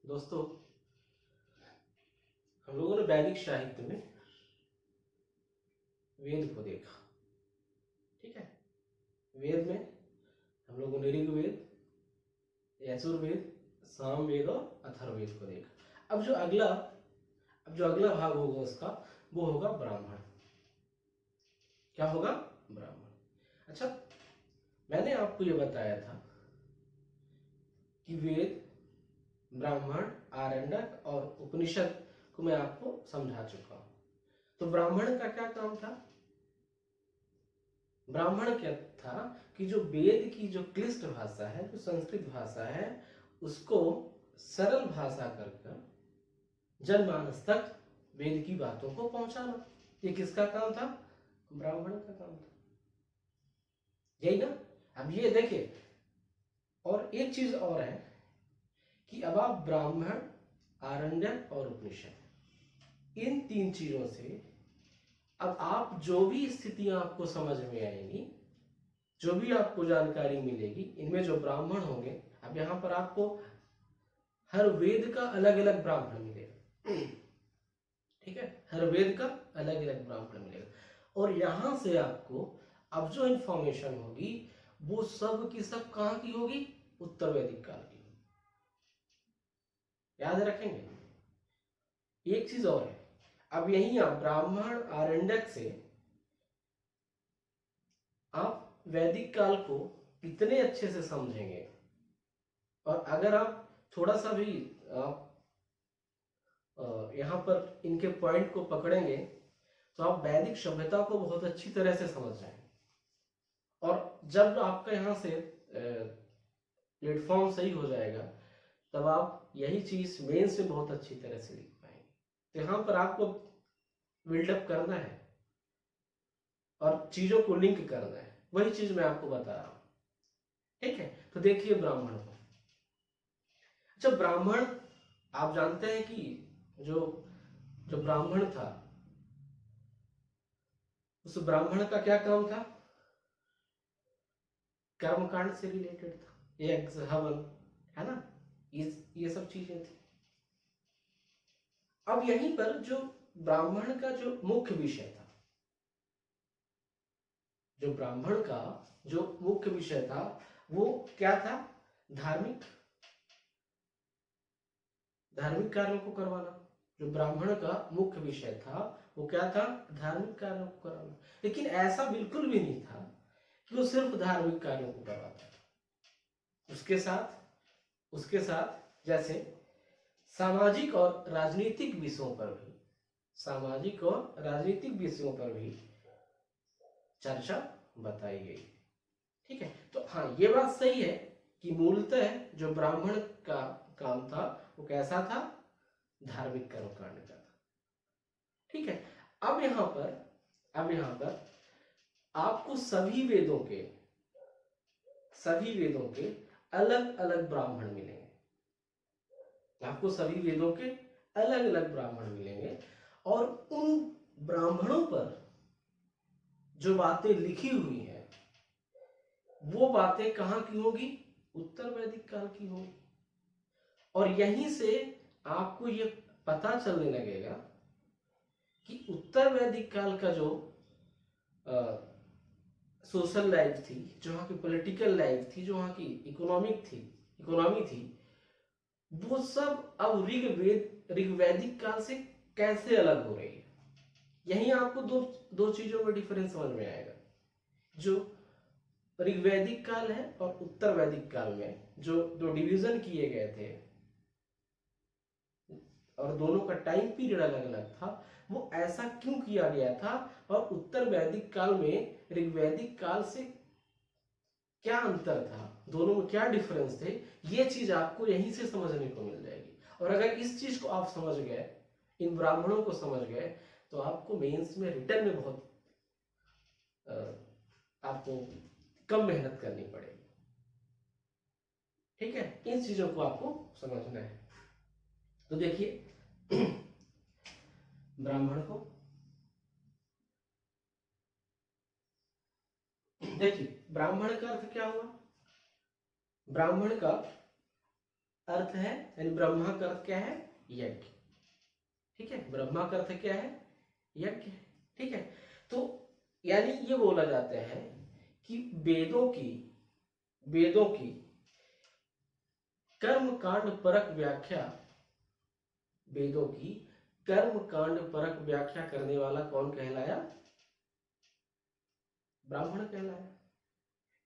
दोस्तों, हम लोगों ने वैदिक साहित्य में वेद को देखा। ठीक है, वेद में हम लोगों ने ऋग्वेद, यजुर्वेद, सामवेद और अथर्ववेद को देखा। अब जो अगला भाग होगा उसका, वो होगा ब्राह्मण। क्या होगा? ब्राह्मण। अच्छा, मैंने आपको ये बताया था कि वेद, ब्राह्मण, आरण्यक और उपनिषद को मैं आपको समझा चुका हूं। तो ब्राह्मण का क्या काम था? ब्राह्मण क्या था कि जो वेद की जो क्लिष्ट भाषा है, जो संस्कृत भाषा है, उसको सरल भाषा कर जनमानस तक वेद की बातों को पहुंचाना। ये किसका काम था? ब्राह्मण का काम था। यही ना? अब ये देखिए, और एक चीज और है कि अब आप ब्राह्मण, आरण्यक और उपनिषद, इन तीन चीजों से अब आप जो भी स्थितियां आपको समझ में आएंगी, जो भी आपको जानकारी मिलेगी, इनमें जो ब्राह्मण होंगे, अब यहां पर आपको हर वेद का अलग अलग ब्राह्मण मिलेगा। ठीक है, हर वेद का अलग अलग ब्राह्मण मिलेगा। और यहां से आपको अब जो इंफॉर्मेशन होगी वो सब की सब कहां की होगी? उत्तर वैदिक काल की। याद रखेंगे। एक चीज और है, अब यही आप ब्राह्मण, आरण्यक से आप वैदिक काल को इतने अच्छे से समझेंगे, और अगर आप थोड़ा सा भी आप यहाँ पर इनके पॉइंट को पकड़ेंगे तो आप वैदिक सभ्यता को बहुत अच्छी तरह से समझ जाएंगे। और जब आपका यहाँ से प्लेटफॉर्म सही हो जाएगा, तब आप यही चीज मेन से बहुत अच्छी तरह से लिख पाएंगे। तो यहाँ पर आपको बिल्डअप करना है और चीजों को लिंक करना है, वही चीज मैं आपको बता रहा हूं। ठीक है, तो देखिए ब्राह्मण को। अच्छा, ब्राह्मण, आप जानते हैं कि जो जो ब्राह्मण था, उस ब्राह्मण का क्या काम था? कर्मकांड से रिलेटेड था, यज्ञ, हवन, है ना, ये सब चीजें थी। अब यहीं पर जो ब्राह्मण का जो मुख्य विषय था, जो ब्राह्मण का जो मुख्य विषय था, वो क्या था? धार्मिक धार्मिक कार्यों को करवाना। जो ब्राह्मण का मुख्य विषय था वो क्या था? धार्मिक कार्यों को करवाना। लेकिन ऐसा बिल्कुल भी नहीं था कि वो सिर्फ धार्मिक कार्यों को करवाता था। उसके साथ जैसे सामाजिक और राजनीतिक विषयों पर भी, सामाजिक और राजनीतिक विषयों पर भी चर्चा बताई गई। ठीक है, तो हाँ, ये बात सही है कि मूलतः जो ब्राह्मण का काम था वो कैसा था? धार्मिक कर्मकांड का था। ठीक है, अब यहां पर आपको सभी वेदों के अलग अलग ब्राह्मण मिलेंगे। आपको सभी वेदों के अलग अलग ब्राह्मण मिलेंगे, और उन ब्राह्मणों पर जो बातें लिखी हुई हैं वो बातें कहां की होगी? उत्तर वैदिक काल की होगी। और यहीं से आपको ये पता चलने लगेगा कि उत्तर वैदिक काल का जो सोशल लाइफ थी, जो वहाँ की पॉलिटिकल लाइफ थी, जो वहाँ की इकोनॉमी थी, वो सब अब ऋग्वैदिक काल से कैसे अलग हो रही है। यहीं आपको दो दो चीजों में डिफरेंस समझ में आएगा। जो ऋग्वैदिक काल है और उत्तर वैदिक काल में जो दो डिवीजन किए गए थे और दोनों का टाइम पीरियड अलग अलग था, वो ऐसा क्यों किया गया था, और उत्तर वैदिक काल में ऋग्वैदिक काल से क्या अंतर था, दोनों में क्या डिफरेंस थे, ये चीज आपको यहीं से समझने को मिल जाएगी। और अगर इस चीज को आप समझ गए, इन ब्राह्मणों को समझ गए, तो आपको मेंस में रिटर्न में बहुत आपको कम मेहनत करनी पड़ेगी। ठीक है, इन चीजों को आपको समझना है। तो देखिए ब्राह्मण को, देखिए ब्राह्मण का अर्थ क्या हुआ? ब्राह्मण का अर्थ है, यानी ब्रह्मा का अर्थ क्या है? यज्ञ। ठीक है, ब्रह्मा का अर्थ क्या है? यज्ञ। ठीक है, तो यानी ये बोला जाता है कि वेदों की कर्म कांड परक व्याख्या, वेदों की कर्म कांड परक व्याख्या करने वाला कौन कहलाया? ब्राह्मण कहलाया।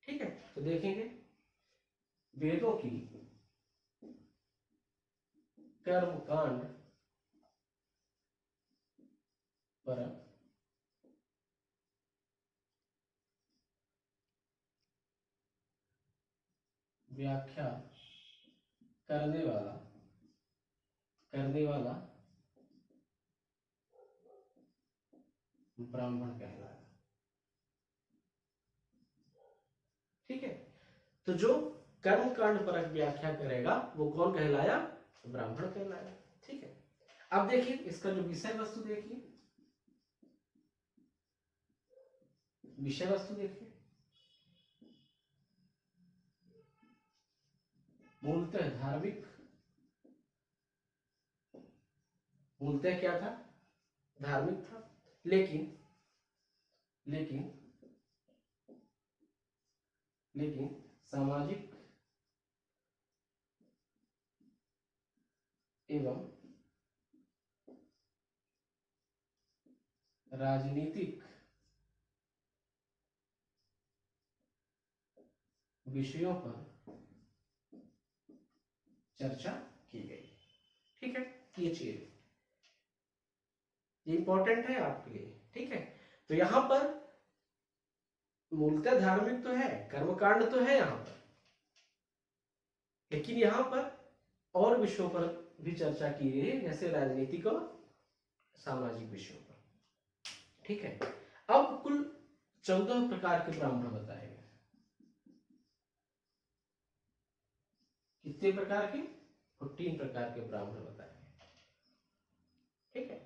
ठीक है, तो देखेंगे वेदों की कर्म कांड परक व्याख्या करने वाला ब्राह्मण कहलाया। ठीक है, तो जो कर्म कांड परक व्याख्या करेगा वो कौन कहलाया? ब्राह्मण कहलाया। ठीक है, अब देखिए इसका जो विषय वस्तु देखिए, विषय वस्तु देखिए, मूलतः धार्मिक, मूलतः क्या था? धार्मिक था, लेकिन सामाजिक एवं राजनीतिक विषयों पर चर्चा की गई। ठीक है, ये चीज ये इंपॉर्टेंट है आपके लिए। ठीक है, तो यहां पर मूलतः धार्मिक तो है, कर्मकांड तो है यहां पर, लेकिन यहां पर और विषयों पर भी चर्चा की गई है, जैसे राजनीतिक और सामाजिक विषयों पर। ठीक है, अब कुल 14 प्रकार के ब्राह्मण बताए गए। कितने प्रकार के? 14 प्रकार के ब्राह्मण बताए गए। ठीक है,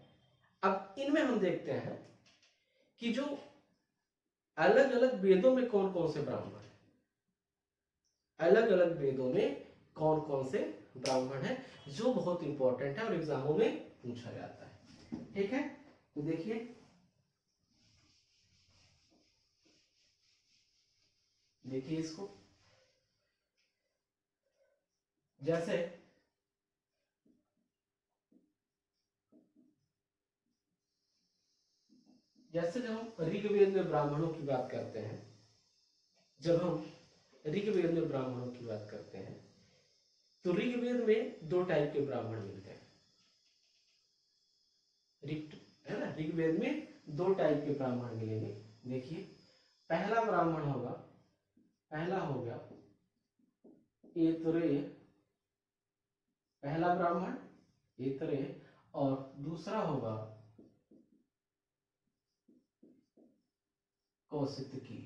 अब इनमें हम देखते हैं कि जो अलग अलग वेदों में कौन कौन से ब्राह्मण है, अलग अलग वेदों में कौन कौन से ब्राह्मण है, जो बहुत इंपॉर्टेंट है और एग्जामों में पूछा जाता है। ठीक है, तो देखिए इसको, जैसे जब हम ऋग्वेद में ब्राह्मणों की बात करते हैं, जब हम ऋग्वेद में ब्राह्मणों की बात करते हैं, तो ऋग्वेद में 2 टाइप के ब्राह्मण मिलते हैं। है ना, ऋग्वेद में 2 टाइप के ब्राह्मण मिलेंगे। देखिए, पहला ब्राह्मण होगा, पहला होगा एतरेय, पहला ब्राह्मण एतरेय, और दूसरा होगा कौशिकी।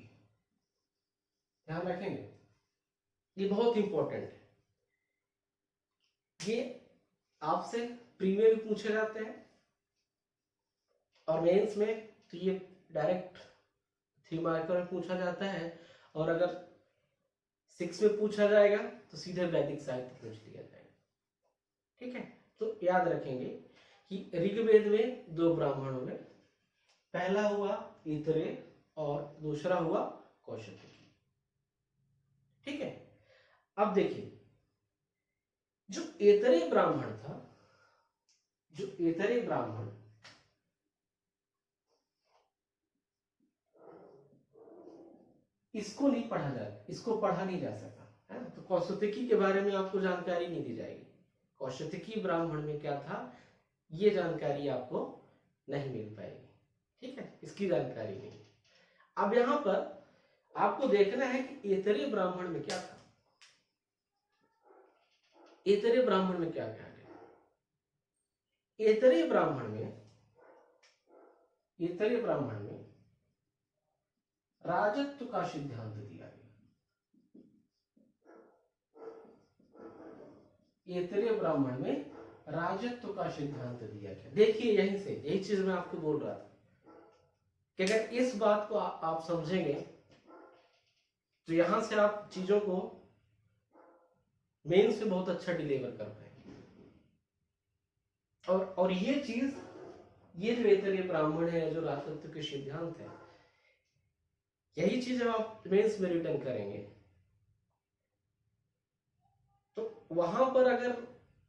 ध्यान रखेंगे, ये बहुत इंपॉर्टेंट है, ये आपसे प्री में भी पूछे जाते हैं और मेंस में तो ये डायरेक्ट 3 मार्कर में पूछा जाता है, और अगर 6 में पूछा जाएगा तो सीधे वैदिक साहित्य पूछ लिया जाएगा। ठीक है, तो याद रखेंगे कि ऋग्वेद में 2 ब्राह्मण हुए, पहला हुआ इतरे और दूसरा हुआ कौशिकी। ठीक है, अब देखिए जो एतरे ब्राह्मण था, जो एतरे ब्राह्मण इसको नहीं पढ़ा जाता, इसको पढ़ा नहीं जा सका, है ना। तो कौशिकी के बारे में आपको जानकारी नहीं दी जाएगी, कौशिकी ब्राह्मण में क्या था ये जानकारी आपको नहीं मिल पाएगी। ठीक है, इसकी जानकारी नहीं। अब यहां पर आपको देखना है कि एतरे ब्राह्मण में क्या था, एतरे ब्राह्मण में क्या क्या है। एतरे ब्राह्मण में राजत्व का सिद्धांत दिया गया। एतरे ब्राह्मण में राजत्व का सिद्धांत दिया गया। देखिए यहीं से, यही चीज मैं आपको बोल रहा था कि अगर इस बात को आप समझेंगे तो यहां से आप चीजों को मेंस में बहुत अच्छा डिलीवर कर पाएंगे। और ये चीज, ये जो इतने ब्राह्मण है, जो राजतत्व के सिद्धांत है, यही चीज जब आप मेंस में रिटर्न करेंगे तो वहां पर अगर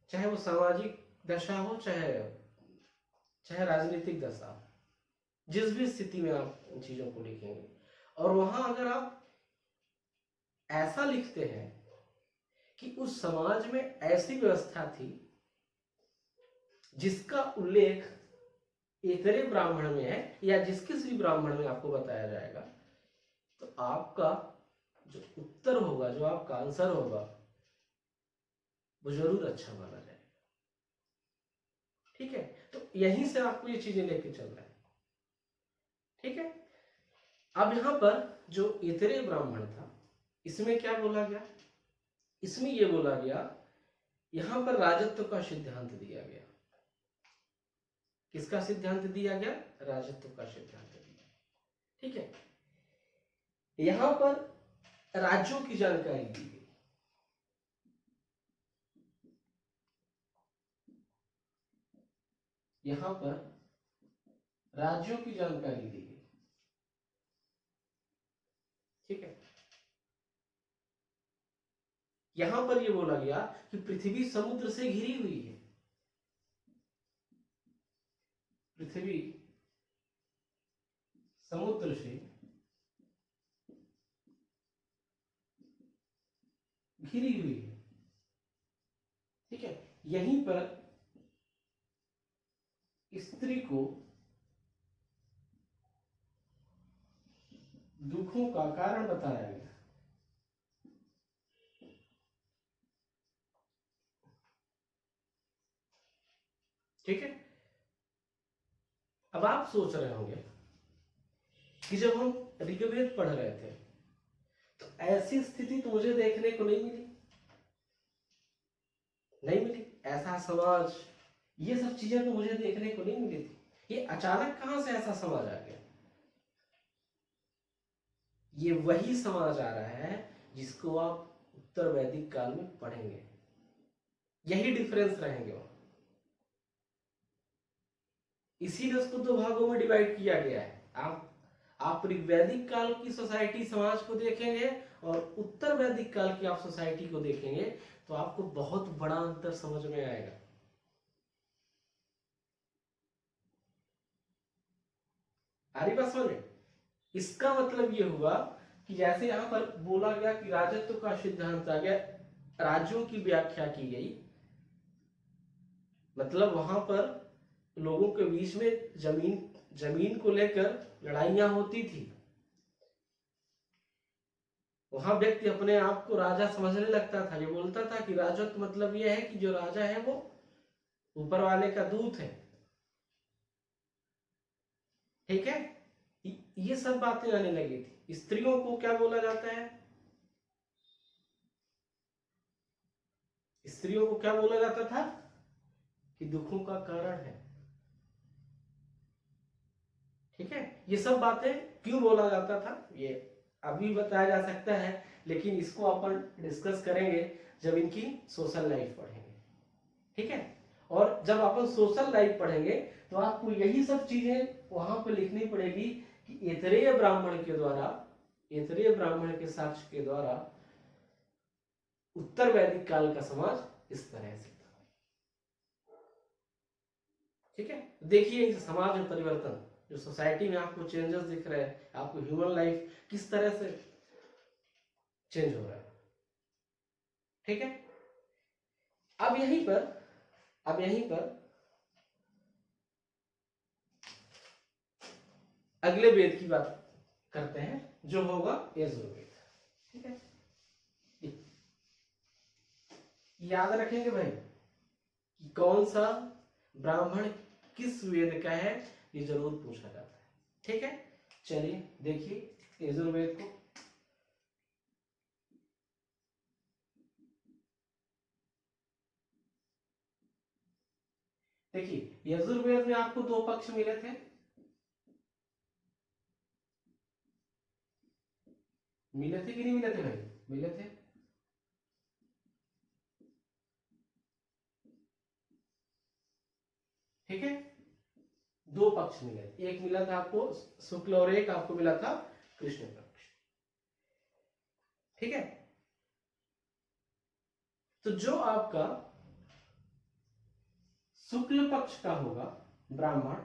चाहे वो सामाजिक दशा हो, चाहे राजनीतिक दशा, जिस भी स्थिति में आप इन चीजों को लिखेंगे, और वहां अगर आप ऐसा लिखते हैं कि उस समाज में ऐसी व्यवस्था थी जिसका उल्लेख इतरे ब्राह्मण में है, या जिस किसी भी ब्राह्मण में आपको बताया जाएगा, तो आपका जो उत्तर होगा, जो आपका आंसर होगा, वो जरूर अच्छा माना जाएगा। ठीक है, तो यहीं से आपको ये चीजें लेके चलना है। ठीक है, अब यहां पर जो इतरे ब्राह्मण था, इसमें क्या बोला गया? इसमें ये बोला गया, यहां पर राजत्व का सिद्धांत दिया गया। किसका सिद्धांत दिया गया? राजत्व का सिद्धांत दिया। ठीक है, यहां पर राज्यों की जानकारी दी गई। यहां पर राज्यों की जानकारी दी गई। ठीक है, यहां पर यह बोला गया कि पृथ्वी समुद्र से घिरी हुई है। पृथ्वी समुद्र से घिरी हुई है। ठीक है, यहीं पर स्त्री को दुखों का कारण बताया गया। ठीक है, अब आप सोच रहे होंगे कि जब हम ऋग्वेद पढ़ रहे थे तो ऐसी स्थिति तो मुझे देखने को नहीं मिली, ऐसा समाज, ये सब चीजें तो मुझे देखने को नहीं मिली थी। ये अचानक कहां से ऐसा समाज आ गया? ये वही समाज आ रहा है जिसको आप उत्तर वैदिक काल में पढ़ेंगे। यही डिफरेंस रहेंगे वहां। इसीलिए उसको दो भागों में डिवाइड किया गया है। आप ऋग्वैदिक काल की सोसाइटी समाज को देखेंगे और उत्तर वैदिक काल की आप सोसाइटी को देखेंगे तो आपको बहुत बड़ा अंतर समझ में आएगा। आ रही बात समझ में? इसका मतलब ये हुआ कि जैसे यहां पर बोला गया कि राजत्व का सिद्धांत आ गया, राज्यों की व्याख्या की गई, मतलब वहां पर लोगों के बीच में जमीन को लेकर लड़ाइयां होती थी। वहां व्यक्ति अपने आप को राजा समझने लगता था। ये बोलता था कि राजत्व मतलब ये है कि जो राजा है वो ऊपर वाले का दूत है। ठीक है, ये सब बातें आने लगी थी। स्त्रियों को क्या बोला जाता है? स्त्रियों को क्या बोला जाता था? कि दुखों का कारण है। ठीक है, ये सब बातें क्यों बोला जाता था ये अभी बताया जा सकता है, लेकिन इसको अपन डिस्कस करेंगे जब इनकी सोशल लाइफ पढ़ेंगे। ठीक है, और जब अपन सोशल लाइफ पढ़ेंगे तो आपको यही सब चीजें वहां पर लिखनी पड़ेगी कि इतरेय ब्राह्मण के द्वारा, इतरेय ब्राह्मण के साक्ष्य के द्वारा उत्तर वैदिक काल का समाज इस तरह से था। ठीक है, देखिए इस समाज में परिवर्तन, जो सोसाइटी में आपको चेंजेस दिख रहे हैं, आपको ह्यूमन लाइफ किस तरह से चेंज हो रहा है। ठीक है, अब यहीं पर अगले वेद की बात करते हैं जो होगा यजुर्वेद। ठीक है, याद रखेंगे भाई कि कौन सा ब्राह्मण किस वेद का है, ये जरूर पूछा जाता है। ठीक है, चलिए देखिए यजुर्वेद को। देखिए यजुर्वेद में आपको दो पक्ष मिले थे। मिले थे कि नहीं मिले थे भाई? मिले थे। ठीक है, दो पक्ष मिले, एक मिला था आपको शुक्ल और एक आपको मिला था कृष्ण पक्ष। ठीक है, तो जो आपका शुक्ल पक्ष का होगा ब्राह्मण,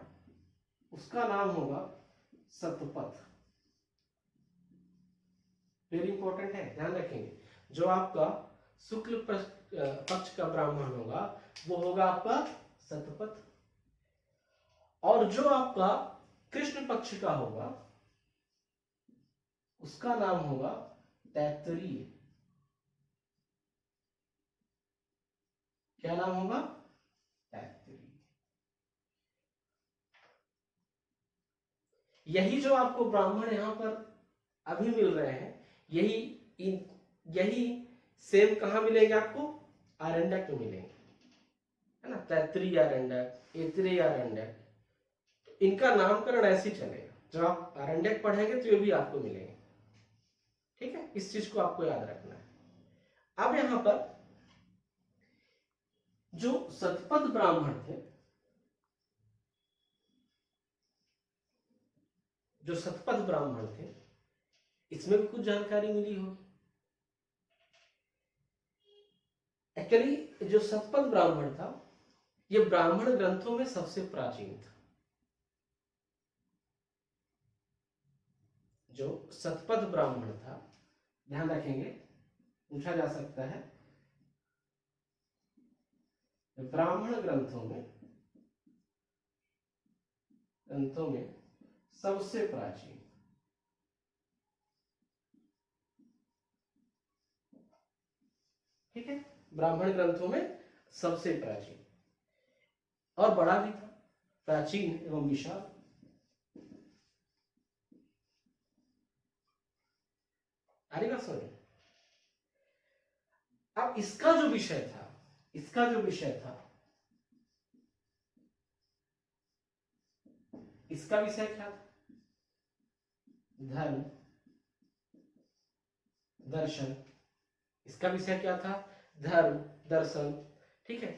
उसका नाम होगा शतपथ। वेरी इंपॉर्टेंट है, ध्यान रखेंगे। जो आपका शुक्ल पक्ष का ब्राह्मण होगा वो होगा आपका शतपथ, और जो आपका कृष्ण पक्ष का होगा उसका नाम होगा तैत्तरीय। क्या नाम होगा? तैत्तरीय। यही जो आपको ब्राह्मण यहां पर अभी मिल रहे हैं, यही सेम कहां मिलेंगे आपको? आरण्यक में मिलेंगे, है ना। तैत्तरीय आरण्यक, ऐत्रेय आरण्यक, इनका नामकरण ऐसे ही चलेगा। जब आप आरण्यक पढ़ेंगे तो ये भी आपको मिलेंगे। ठीक है, इस चीज को आपको याद रखना है। अब यहां पर जो शतपथ ब्राह्मण थे, जो शतपथ ब्राह्मण थे, इसमें भी कुछ जानकारी मिली होगी। एक्चुअली जो शतपथ ब्राह्मण था ये ब्राह्मण ग्रंथों में सबसे प्राचीन था। जो शतपथ ब्राह्मण था, ध्यान रखेंगे, पूछा जा सकता है ब्राह्मण ग्रंथों में सबसे प्राचीन। ठीक है, ब्राह्मण ग्रंथों में सबसे प्राचीन और बड़ा भी था, प्राचीन एवं विशाल। आगे बात सुनिए। अब इसका जो विषय था, इसका जो विषय क्या था? धर्म, दर्शन। इसका विषय क्या था? धर्म, दर्शन। ठीक है,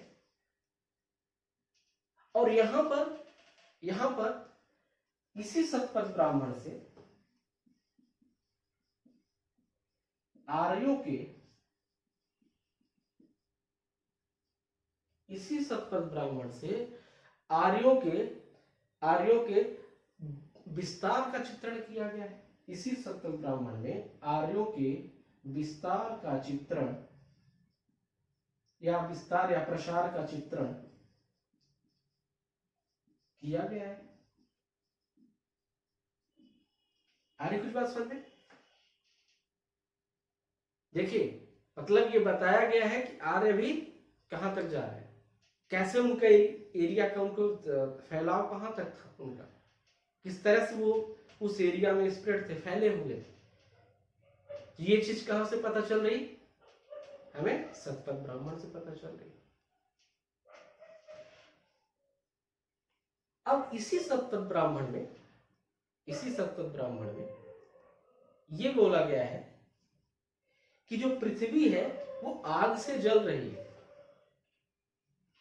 और यहां पर इसी शतपथ ब्राह्मण से आर्यों के, इसी शतपथ ब्राह्मण से आर्यों के विस्तार का चित्रण किया गया है। इसी शतपथ ब्राह्मण में आर्यों के विस्तार का चित्रण या विस्तार या प्रसार का चित्रण किया गया है। आर्य कुछ बात समझ में? देखिए, मतलब ये बताया गया है कि आर्य भी कहां तक जा रहे हैं, कैसे उनका एरिया का, उनको फैलाव कहां तक था उनका, किस तरह से वो उस एरिया में स्प्रेड थे, फैले हुए थे। ये चीज कहां से पता चल रही? हमें शतपथ ब्राह्मण से पता चल रही। अब इसी शतपथ ब्राह्मण में ये बोला गया है कि जो पृथ्वी है वो आग से जल रही है।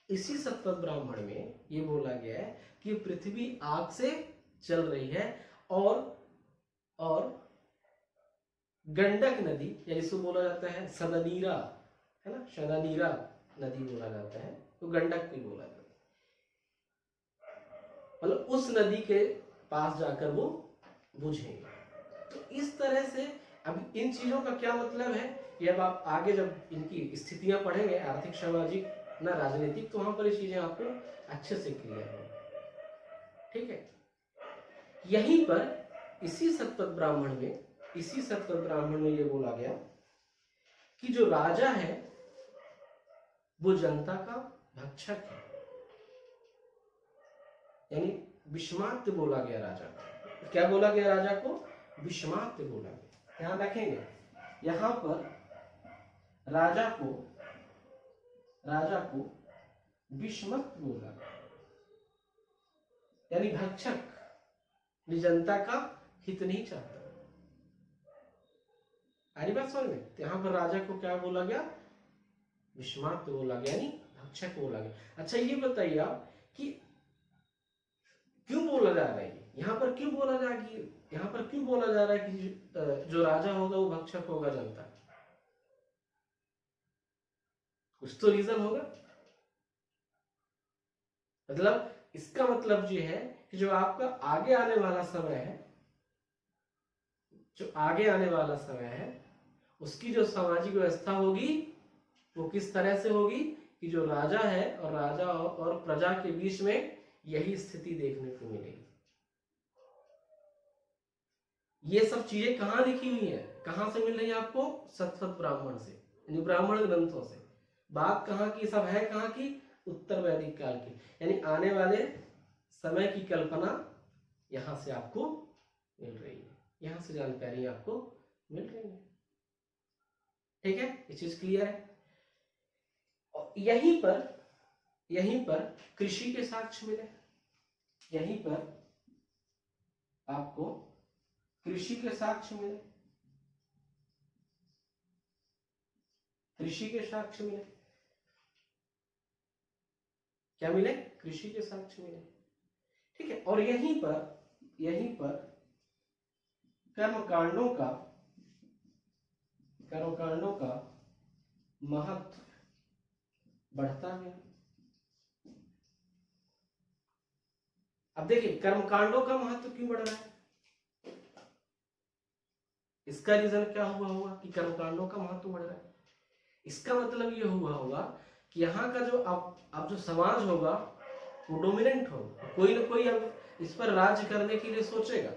इसी शतपथ ब्राह्मण में ये बोला गया है कि पृथ्वी आग से चल रही है, और गंडक नदी, या इसको बोला जाता है सदनीरा, है ना, सदनीरा नदी बोला जाता है, तो गंडक भी बोला जाता है। मतलब उस नदी के पास जाकर वो बुझेंगे। तो इस तरह से अब इन चीजों का क्या मतलब है, ये अब आप आगे जब इनकी स्थितियां पढ़ेंगे, आर्थिक, सामाजिक, ना राजनीतिक, तो वहां पर ये चीजें आपको अच्छे से क्लियर होंगी। ठीक है, यहीं पर इसी शतपथ ब्राह्मण में ये बोला गया कि जो राजा है वो जनता का भक्षक है, यानी विषमात्य बोला गया राजा को। क्या बोला गया राजा को? विषमात्य बोला गया। ध्यान रखेंगे, यहां पर राजा को विषमत बोला गया, यानी भक्षक, जनता का हित नहीं चाहता। आरी बात समझ में? यहां पर राजा को क्या बोला गया? विषमात्य बोला गया, यानी भक्षक बोला गया। अच्छा, ये बताइए आप कि क्यों बोला जा रहा है, यहाँ पर क्यों बोला जा कि यहाँ पर क्यों बोला जा रहा है कि जो राजा होगा वो भक्षक होगा जनता, कुछ तो रीजन होगा। मतलब इसका मतलब ये है कि जो आपका आगे आने वाला समय है, जो आगे आने वाला समय है, उसकी जो सामाजिक व्यवस्था होगी वो किस तरह से होगी कि जो राजा है और राजा और प्रजा के बीच में यही स्थिति देखने को मिलेगी। ये सब चीजें कहाँ लिखी हुई है, कहाँ से मिल रही है आपको? सतसत ब्राह्मण से, यानी ब्राह्मण ग्रंथों से। बात कहाँ की सब है, कहाँ की? उत्तर वैदिक काल की, यानी आने वाले समय की कल्पना यहां से आपको मिल रही है, यहां से जानकारी आपको मिल रही है। ठीक है, ये चीज क्लियर है। और यहीं पर कृषि के साक्ष्य मिले, यहीं पर आपको कृषि के साक्ष्य मिले, कृषि के साक्ष्य मिले। क्या मिले? कृषि के साक्ष्य मिले। ठीक है, और यहीं पर कर्मकांडों का महत्व बढ़ता है। अब देखिए कर्मकांडों का महत्व क्यों बढ़ रहा है, इसका रीजन क्या हुआ होगा कि कर्मकांडों का महत्व बढ़ रहा है? इसका मतलब ये हुआ होगा कि यहाँ का जो अब जो समाज होगा वो डोमिनेंट होगा, कोई ना कोई अब इस पर राज्य करने के लिए सोचेगा।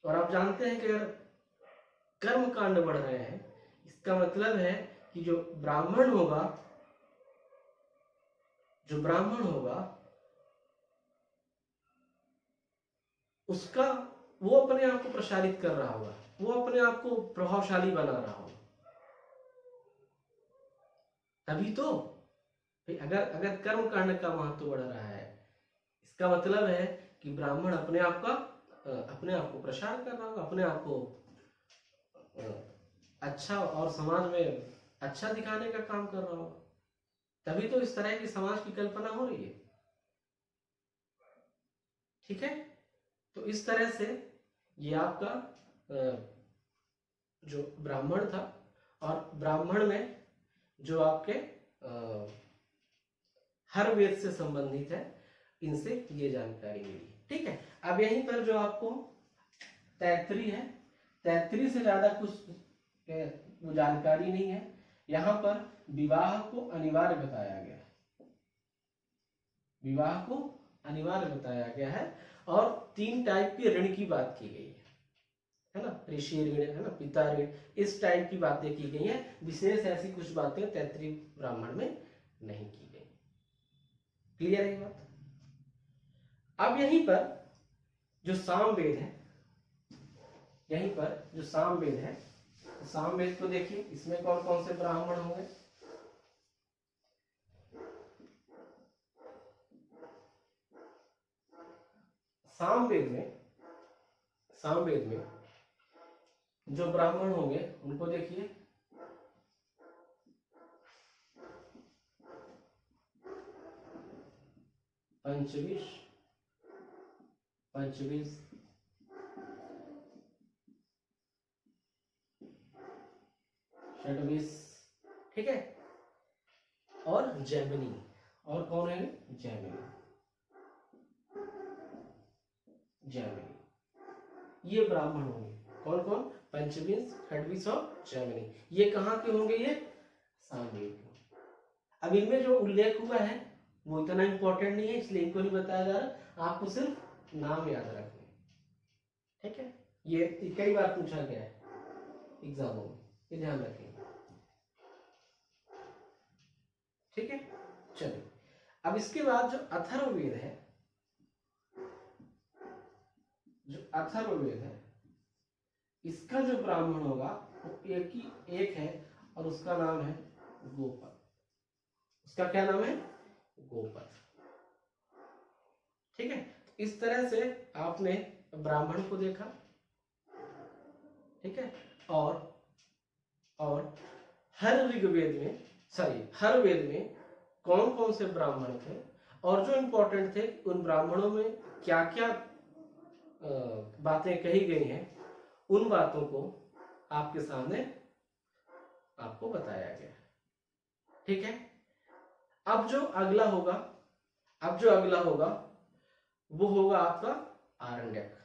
और आप जानते हैं कि अगर कर्म कांड बढ़ रहे हैं, इसका मतलब है कि जो ब्राह्मण होगा उसका वो अपने आप को प्रसारित कर रहा होगा, वो अपने आप को प्रभावशाली बना रहा होगा। तभी तो भाई अगर कर्म कांड का महत्व बढ़ रहा है, इसका मतलब है कि ब्राह्मण अपने आप को प्रसार कर रहा होगा, अपने आप को अच्छा और समाज में अच्छा दिखाने का काम कर रहा होगा। तभी तो इस तरह की समाज की कल्पना हो रही है। ठीक है, तो इस तरह से ये आपका जो ब्राह्मण था, और ब्राह्मण में जो आपके हर वेद से संबंधित है, इनसे ये जानकारी मिली। ठीक है, अब यहीं पर जो आपको तैतरी है, तैतरी से ज्यादा कुछ वो जानकारी नहीं है। यहाँ पर विवाह को अनिवार्य बताया गया है, विवाह को अनिवार्य बताया गया है, और 3 टाइप के ऋण की बात की गई है ना, ऋषि ऋण है ना, पिता ऋण, इस टाइप की बातें की गई हैं। विशेष ऐसी कुछ बातें तैतृय ब्राह्मण में नहीं की गई। क्लियर है ये बात? अब यहीं पर जो सामवेद है, यहीं पर जो सामवेद है, सामवेद को देखिए, इसमें कौन कौन से ब्राह्मण होंगे? सामवेद में जो ब्राह्मण होंगे उनको देखिए, पंचविश, षड्विश, ठीक है, और जैमिनी। और कौन है? जैमिनी, ये ब्राह्मण होंगे। कौन कौन? पंचविंश, खड्विश और जैमिनी। ये कहाँ के होंगे? ये सामवेद के। अब इनमें जो उल्लेख हुआ है वो इतना इंपॉर्टेंट नहीं है, इसलिए इनको नहीं बताया जा रहा, आपको सिर्फ नाम याद रखने। ठीक है, ये कई बार पूछा गया है एग्जामों में, ये ध्यान रखेंगे। ठीक है, चलिए अब इसके बाद जो अथर्ववेद है, इसका जो ब्राह्मण होगा वो एक है, और उसका नाम है गोपद। उसका क्या नाम है? गोपद। ठीक है, इस तरह से आपने ब्राह्मण को देखा। ठीक है, और हर वेद में कौन कौन से ब्राह्मण थे और जो इम्पोर्टेंट थे उन ब्राह्मणों में क्या क्या बातें कही गई हैं, उन बातों को आपके सामने आपको बताया गया। ठीक है, अब जो अगला होगा वो होगा आपका आरण्यक।